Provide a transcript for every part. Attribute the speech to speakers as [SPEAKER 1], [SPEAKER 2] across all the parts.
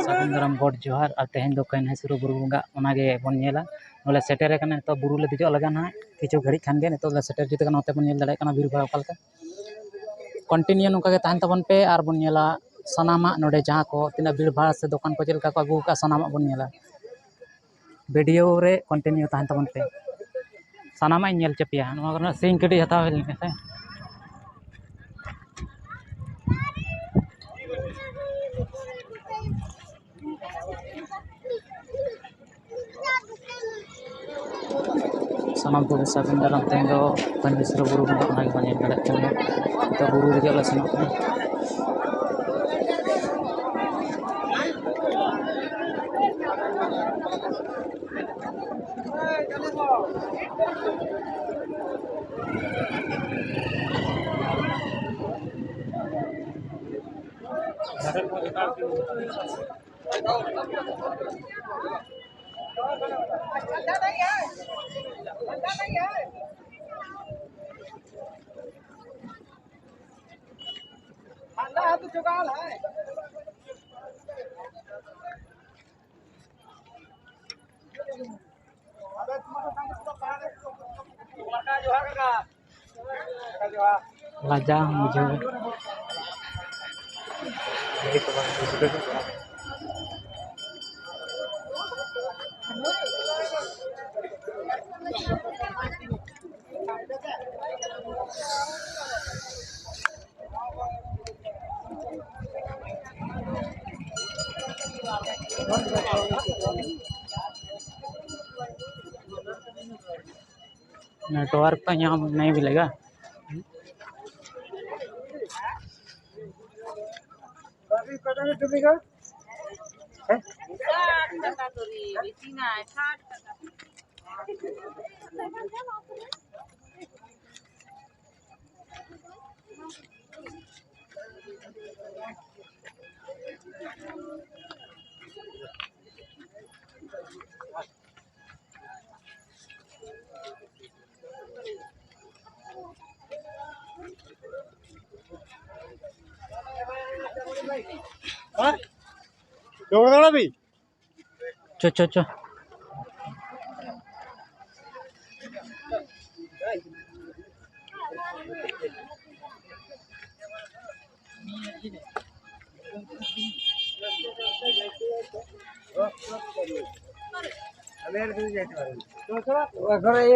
[SPEAKER 1] सागुन God जोहार और तेहन दो कहीं सुरु बुरु बंगा ओनागे बन नेला नोले सेटेर कने तो बुरु ले दिजो लगा ना किछु घड़ी खान गे तो सेटेर जुते कने ओते बन नेल दाड़े कना बीर भाव कालका कंटिन्यू नुका के ताहन तबन पे आर बन नेला सनामा नोडे जहां को तिना भीड़ भाड़ से दुकान को चलका को अगू का सनामा बन नेला वीडियो रे कंटिन्यू ताहन तबन पे सनामा नेल चपिया नोवा करना सिंग कटी हताव हेल से सामान को सागुन दाराम तेन दो पंडिसर बुरु बंगा ओना के बने दाड़े कने तो बुरु रे ला सनो
[SPEAKER 2] तो जुगाड़ है
[SPEAKER 1] लाजा मुझे नेटवर्क का यहाँ नहीं मिलेगा
[SPEAKER 2] भी
[SPEAKER 1] चो चो चो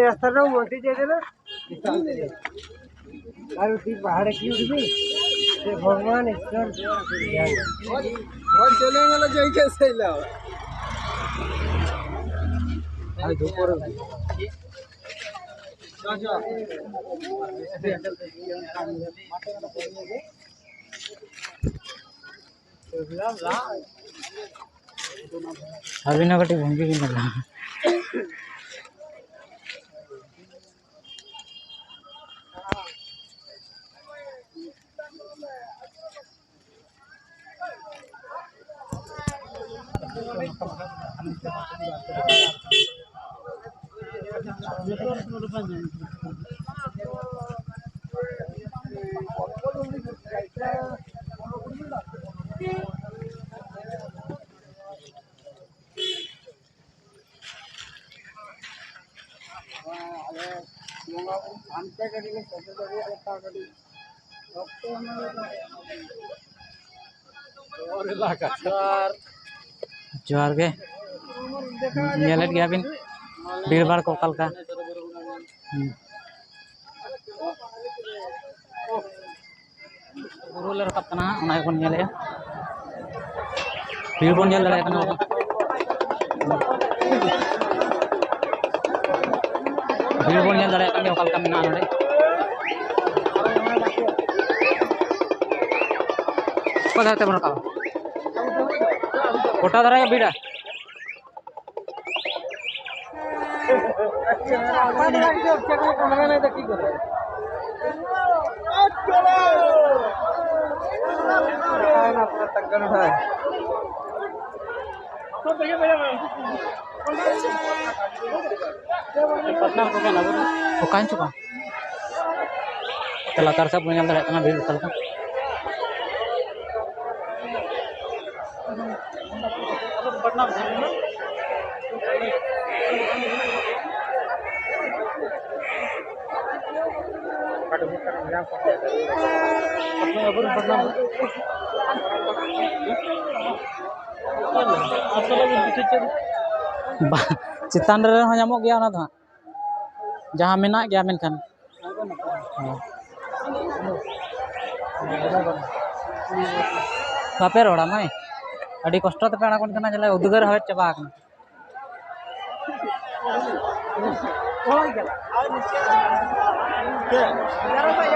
[SPEAKER 2] रास्ता ना मोटी जाए ना पहाड़ की उठबी भगवान ईश्वर चले गला जाई कैसे ला आज दोपहर
[SPEAKER 1] अभी ना कटी भूंगी की ना जोहार गे नेलेट गया बिन भीड़ भाड़ को कलका बुरु ले रकब तना ओना कोन नेले भीड़ बन नेल दाड़े कना भीड़ बन नेल दाड़े कना कलका मेना नोडे पदाते बन का कोटा धरा या भीड़ा पटना को ना वो कान चुका चला तार सब भीड़ चल का चितान रे हो nyamok gaya ona do jahan menak gaya menkan bape roda mai adi kosto te pena kon kana jale udgar hawet chaba akna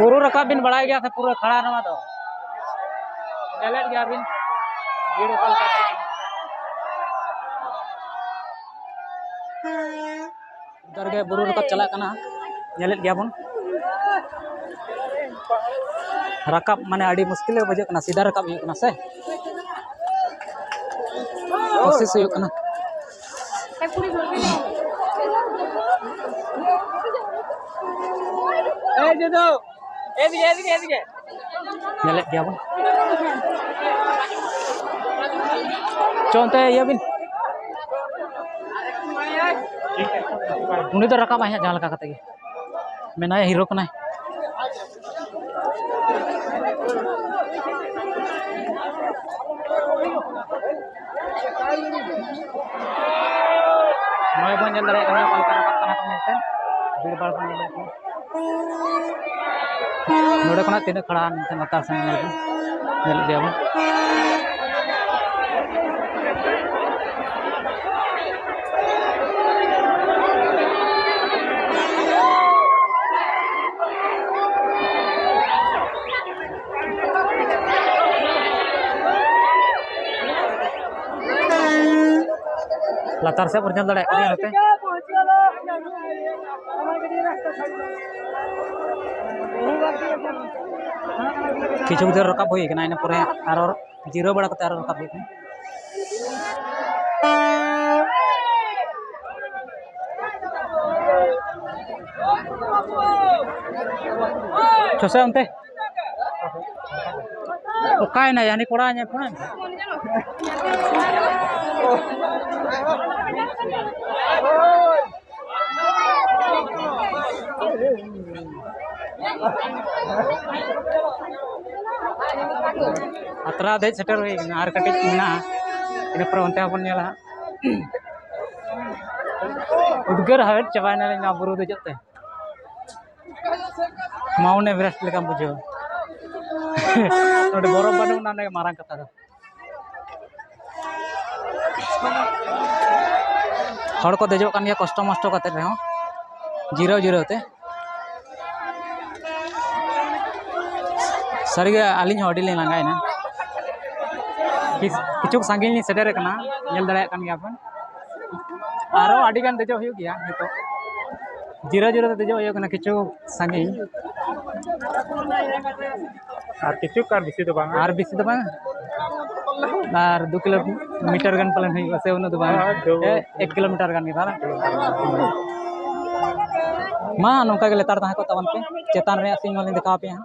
[SPEAKER 1] buru rakab bin badai gaya tha pura khada nama do jalet gaya bin video call ka उधर गए बुरु रकब चला कना नेलेट गया बन रकब माने आड़ी मुश्किल बजे कना सीधा रकब हुई कना से कोशिश हुई कना ए जदो एदिके नेलेट गया बन चोंते ये बिन उन्हीं तो रखा है जहाँ लगा करते मैं ना हीरो कना मैं बन जल रहा है कल का रखा कना तो मिलते भीड़ भाड़ बन जल नोड़े कना तीन खड़ा मिलते नता से जल दिया बन latar saya berjalan dari ini nanti किछु देर रकब हुई कि ना इन पर आरो जीरो बड़ा कते आरो रकब हुई चोसे उनते ओकाय ना यानी कोड़ाnya pun अतरा दे सेटर हुई आर कटिज मेना इन पर onte अपन नेला उद्गर हवेट चबायना ना बुरु दे जते माउंट एवरेस्ट लेका बुझो नोडे बरफ बानु ना मारांग कथा दो हड़ को देजो कान गया कष्ट मष्ट करते रहे जीरो जीरो ते सरी आलिन हड़ी ले लांगा ना किचुक सांगिन सेटर कना नेल दड़े कान गया अपन आरो आडी गान देजो हुई गया तो जीरो जीरो ते देजो हुई कना किचुक सांगिन
[SPEAKER 2] और किचुक कार बिसी तो बांग
[SPEAKER 1] आर बिसी तो बांग और 2 किलोमीटर गन पलन हुई वैसे उन तो बांग 1 किलोमीटर गन के थाना मा नौका के लेतार ताहे को तवन पे चेतान रे सिंह वाली दिखा पे हां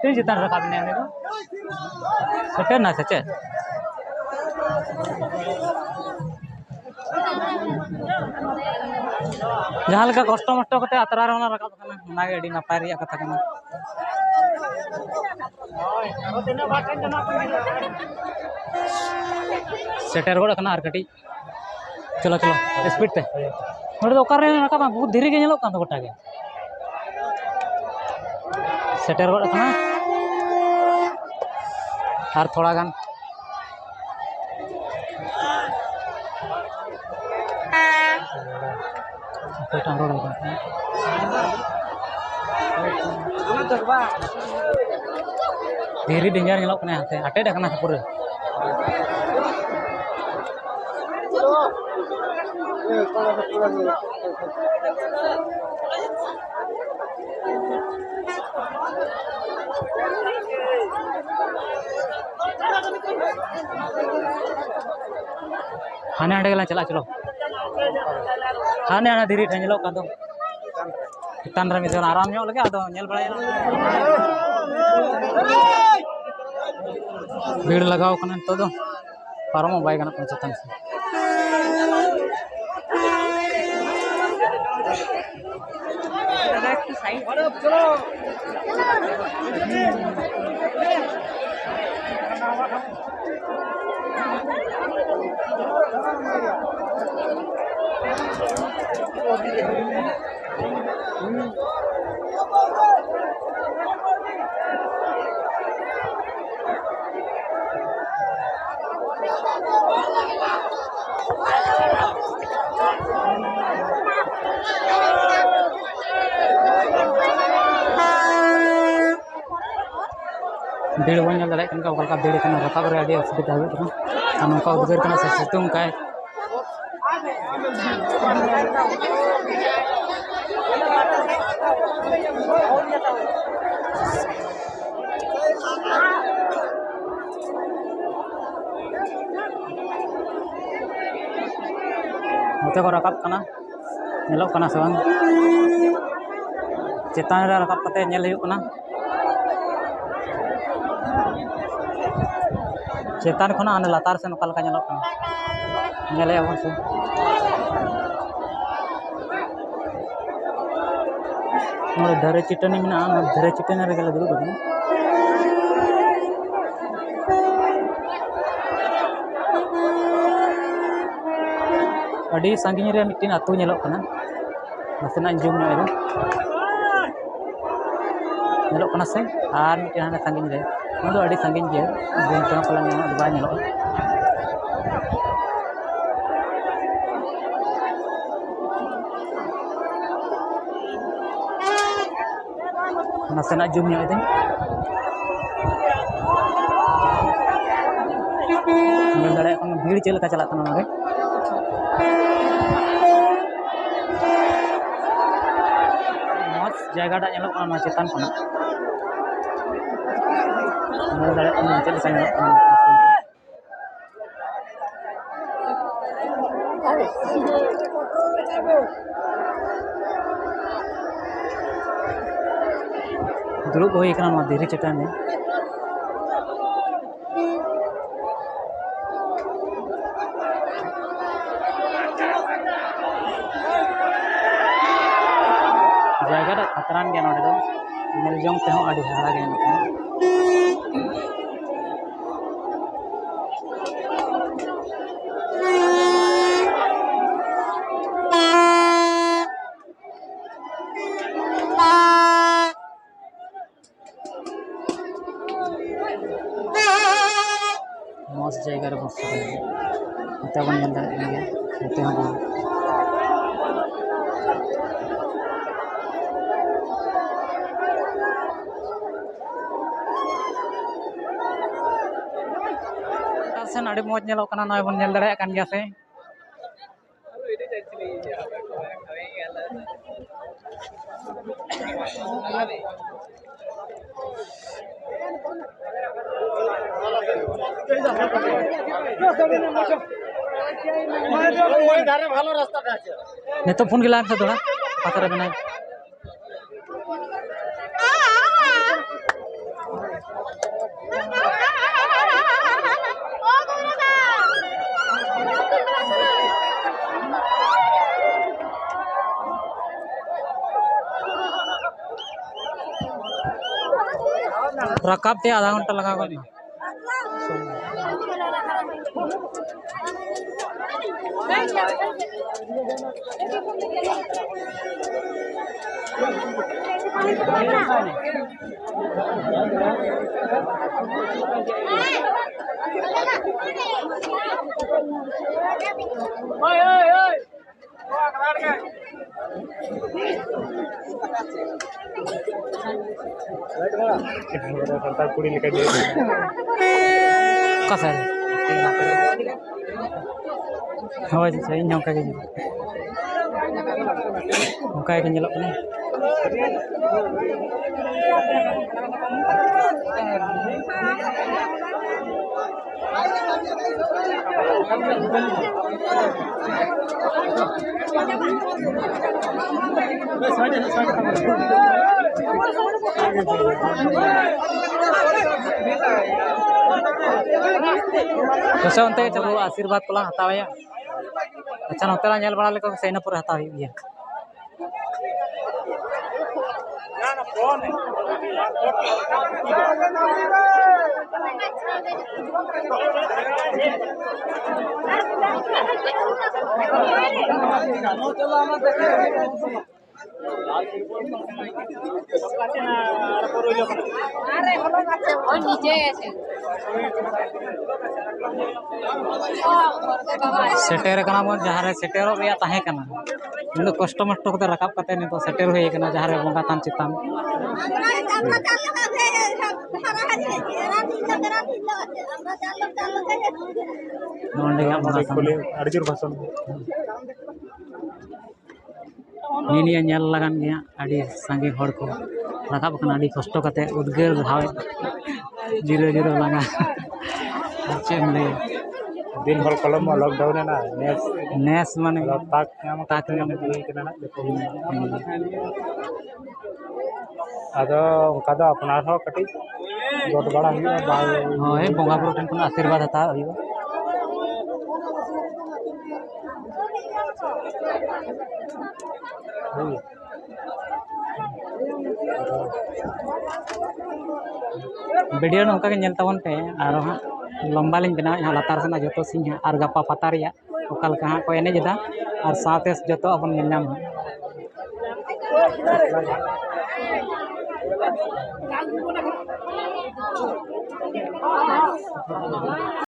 [SPEAKER 1] तीन चितान रखा बिना ने सेटर ना सचे जहाँ लगा कष्ट मष्ट करते अतरा रे होना रखा कना ना गाड़ी ना पारिया कथा कना सेटर गोड़ कना आर कटी चलो चलो स्पीड ते नोडे दो कार रे रखा बहुत धीरे के नेलो कान तो गोटा के सेटर गोड़ कना और थोड़ा गान धीरे डेंजर नेलोक कना हाथे अटेड कना पूरा हाने आड़े गला चला चलो हाने आना धीरे ठेंजलो का तो चितान रे मिदन आराम ᱧᱚᱜ लगे आदो नेल बड़ाय भीड़ लगाओ कना तो दो पारम बाय गना चितान से भीड़ बन दड़े का भीड़ रकाब रे असुविधा नौका उद्गार से सितुंग का नोते को रकाब कना नेलोग कना से बांग चेतान रे रकाब कते नेल हुयुग कना चेतान खना आने लातार से नोका लका नेलोग कना नेले अबन से नोडे धरे चिटनी मेना धरे चिटनी रे गेले दुड़ुब कना अड़ी सांगिनी रे मिटिन आतु नेलोग कना नसेना जुम रे नेलोग कना से आर मिटिन हाने सांगिनी रे नोडो अड़ी सांगिनी जे जुम तो पलन बा नेलोग नसेना जुम रे नेल दड़े भीड़ चेल का चला कना रे जगह चेतान दुड़ुब हुई धीरे चेतान में जगह खतरान गया नोडे दो नेल जोंग ते आड़ी हाड़ा गया मस्त जगह रे मस्त नोते बन नेल दाड़े गया नोते हां से अड़ी मौज नेलोग कना नय बन नेल दाड़े कान गया से तो फोन गिला से थोड़ा पाथर बना रकाब ते आधा घंटा लगा कुड़ी लेकर कसर ᱦᱳᱭ ᱥᱮ ᱤᱧ ᱦᱚᱸ ᱚᱱᱠᱟ ᱜᱮ ᱧᱮᱞᱚᱜ ᱠᱟᱱᱟ जैसे उनते चलो आशीर्वाद को हतावा अच्छा नोते ला बड़ा लेको से ना पूरा हताव गया सेटेर कना मन जहाँ रे सेटेरो रे ताहे कना इन कष्ट मष्ट को रकाब कते ने तो सेटेर होई कना जहाँ रे बंगा थान चितान नोंडे या बंगा थान
[SPEAKER 2] अर्जुन भाषण
[SPEAKER 1] निनिया ñal lagan गया आडी संगे हड़ को रकाब कना आडी कष्ट कते उद्गार भाव जीरो जीरो लगा चेम ले
[SPEAKER 2] दिन भर कलम में लॉकडाउन है ना
[SPEAKER 1] नेस माने
[SPEAKER 2] ताक नाम दी के ना देखो आदो कादो अपनार हो कटी गोट बड़ा हुई
[SPEAKER 1] होय बंगा बुरु ठन कोन आशीर्वाद हता हुई वीडियो नौका के नेल तावन पे आरो हां लंबा लिंग बना यहाँ लातार से जो सिंह और गपा पता रिया ओकल कहाँ को एनेजा और साथ जो अपन नाम